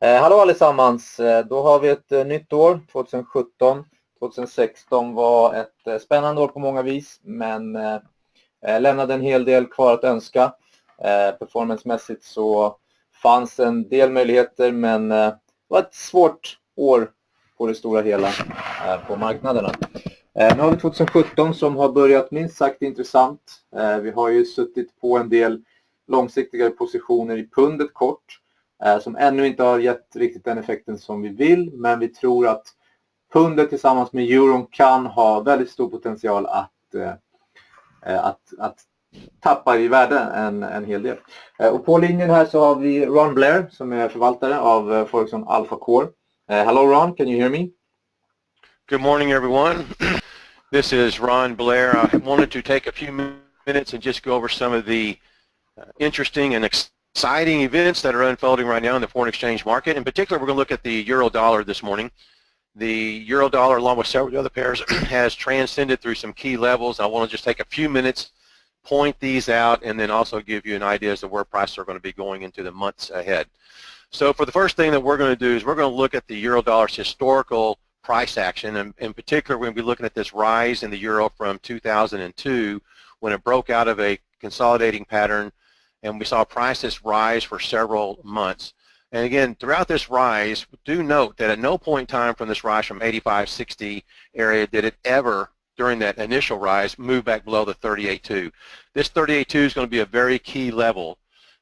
Hallå allesammans, då har vi ett nytt år, 2017. 2016 var ett spännande år på många vis, men lämnade en hel del kvar att önska. Performancemässigt så fanns en del möjligheter, men det var ett svårt år på det stora hela på marknaderna. Nu har vi 2017 som har börjat minst sagt intressant. Vi har ju suttit på en del långsiktigare positioner i pundet kort, som ännu inte har gett riktigt den effekten som vi vill, men vi tror att pundet tillsammans med euron kan ha väldigt stor potential att tappa i värde en hel del. Och på linjen här så har vi Ron Blair som är förvaltare av Forexsson Alpha Core. Hello Ron, can you hear me? Good morning everyone. This is Ron Blair. I wanted to take a few minutes and just go over some of the interesting and exciting events that are unfolding right now in the foreign exchange market. In particular, we're going to look at the euro-dollar this morning. The euro-dollar, along with several other pairs, has transcended through some key levels. I want to just take a few minutes, point these out, and then also give you an idea as to where prices are going to be going into the months ahead. So for the first thing that we're going to do is we're going to look at the euro-dollar's historical price action, and in particular, we're going to be looking at this rise in the euro from 2002 when it broke out of a consolidating pattern, and we saw prices rise for several months. And again, throughout this rise, do note that at no point in time from this rise from 85.60 area did it ever, during that initial rise, move back below the 38.2. This 38.2 is going to be a very key level,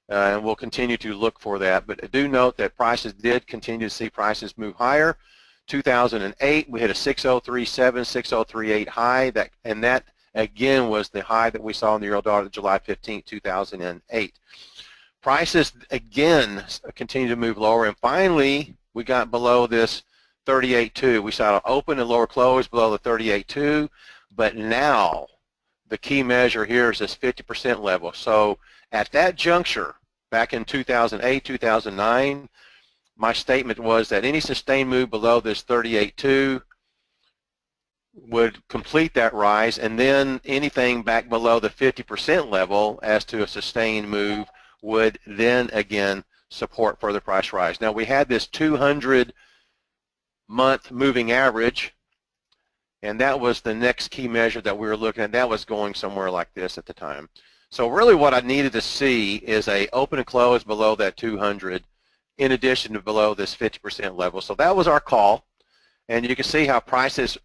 and we'll continue to look for that. But do note that prices did continue to see prices move higher. 2008, we hit a 6037, 6038 high, and that again was the high that we saw in the euro dollar July 15, 2008. Prices again continue to move lower, and finally we got below this 38.2. We saw an open and lower close below the 38.2, but now the key measure here is this 50% level. So at that juncture, back in 2008, 2009, my statement was that any sustained move below this 38.2 would complete that rise, and then anything back below the 50% level as to a sustained move would then again support further price rise. Now we had this 200-month moving average, and that was the next key measure that we were looking at. That was going somewhere like this at the time. So really what I needed to see is a open and close below that 200 in addition to below this 50% level. So that was our call, and you can see how prices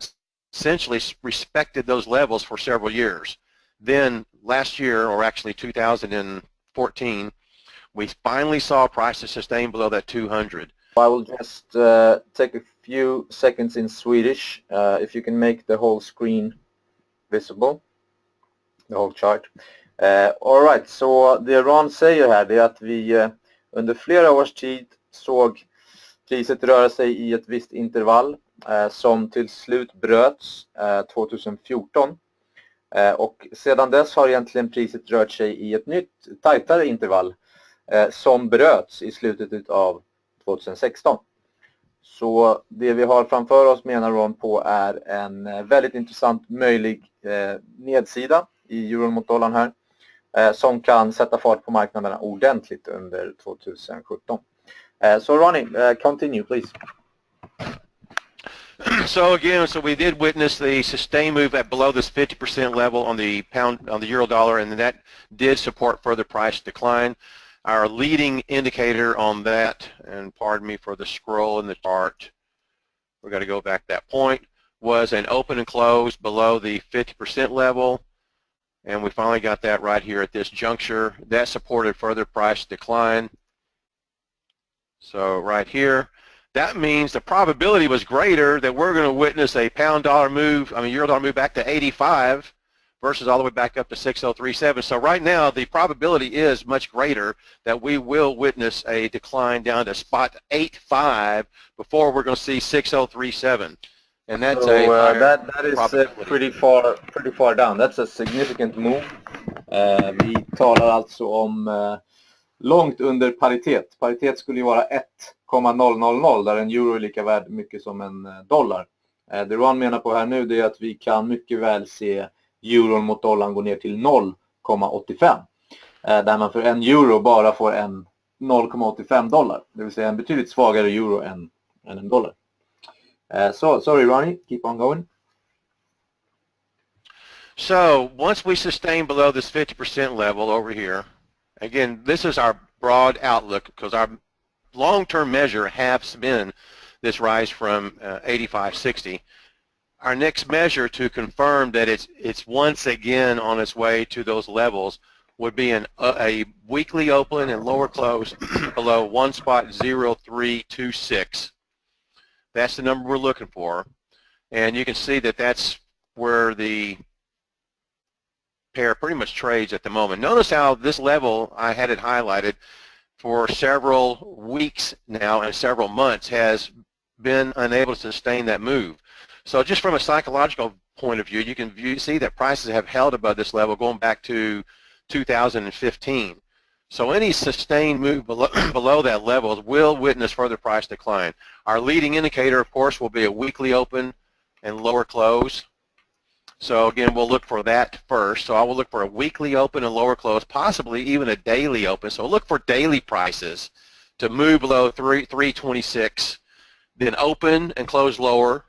essentially respected those levels for several years. Then last year, or actually 2014, we finally saw prices sustain below that 200. I will just take a few seconds in Swedish, if you can make the whole screen visible, the whole chart. Alright, så det Ron säger här är att vi under flera års tid såg priset röra sig i ett visst intervall som till slut bröts 2014. Och sedan dess har egentligen priset rört sig i ett nytt, tajtare intervall som bröts i slutet av 2016. Så det vi har framför oss, menar Ron, på är en väldigt intressant möjlig nedsida i euron mot dollarn här, som kan sätta fart på marknaderna ordentligt under 2017. So Ronnie, continue please. So again, we did witness the sustained move at below this 50% level on the euro dollar, and that did support further price decline. Our leading indicator on that, and pardon me for the scroll in the chart, we're going to go back to that point, was an open and close below the 50% level, and we finally got that right here at this juncture. That supported further price decline. So right here, that means the probability was greater that we're going to witness a euro-dollar move back to 85 versus all the way back up to 6037. So right now, the probability is much greater that we will witness a decline down to spot 85 before we're going to see 6037. And that's that is pretty far down. That's a significant move. Vi talar alltså om långt under paritet. Paritet skulle ju vara 1,000 där en euro är lika värd mycket som en dollar. Det Ron menar på här nu, det är att vi kan mycket väl se euron mot dollarn gå ner till 0,85. Där man för en euro bara får $0,85. Det vill säga en betydligt svagare euro än en dollar. So, sorry Ronnie, keep on going. So once we sustain below this 50% level over here, again, this is our broad outlook because our long-term measure has been this rise from 85.60. Our next measure to confirm that it's once again on its way to those levels would be a weekly open and lower close below 1.0326. That's the number we're looking for, and you can see that that's where the pair pretty much trades at the moment. Notice how this level, I had it highlighted, for several weeks now and several months has been unable to sustain that move. So just from a psychological point of view, you can see that prices have held above this level going back to 2015. So any sustained move below that level will witness further price decline. Our leading indicator, of course, will be a weekly open and lower close. So again, we'll look for that first. So I will look for a weekly open and lower close, possibly even a daily open. So look for daily prices to move below 326, then open and close lower,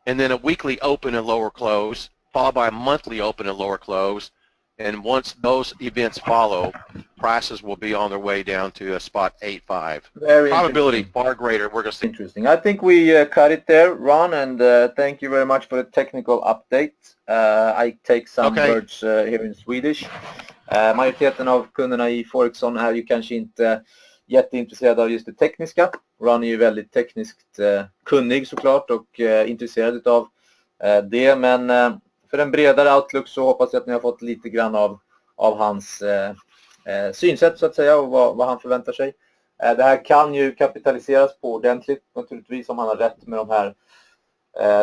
and then a weekly open and lower close, followed by a monthly open and lower close. And once those events follow, prices will be on their way down to a spot 8.5. Probability far greater. We're going to see. Interesting. I think we cut it there, Ron, and thank you very much for the technical update. I take some words here in Swedish. Majoriteten av kunderna i Forexsson är ju kanske inte jätteintresserade av just det tekniska. Ron är ju väldigt tekniskt kunnig såklart och intresserad av det, men för en bredare outlook så hoppas jag att ni har fått lite grann av hans synsätt så att säga och vad han förväntar sig. Det här kan ju kapitaliseras på ordentligt naturligtvis om han har rätt med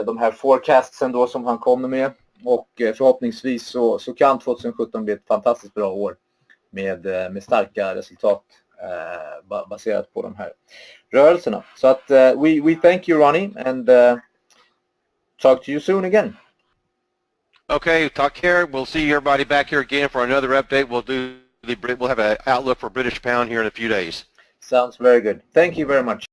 de här forecastsen då som han kommer med, och förhoppningsvis så kan 2017 bli ett fantastiskt bra år med starka resultat baserat på de här rörelserna. Så att we thank you Ronnie and talk to you soon again. Okay, talk care. We'll see everybody back here again for another update. We'll have an outlook for British pound here in a few days. Sounds very good. Thank you very much.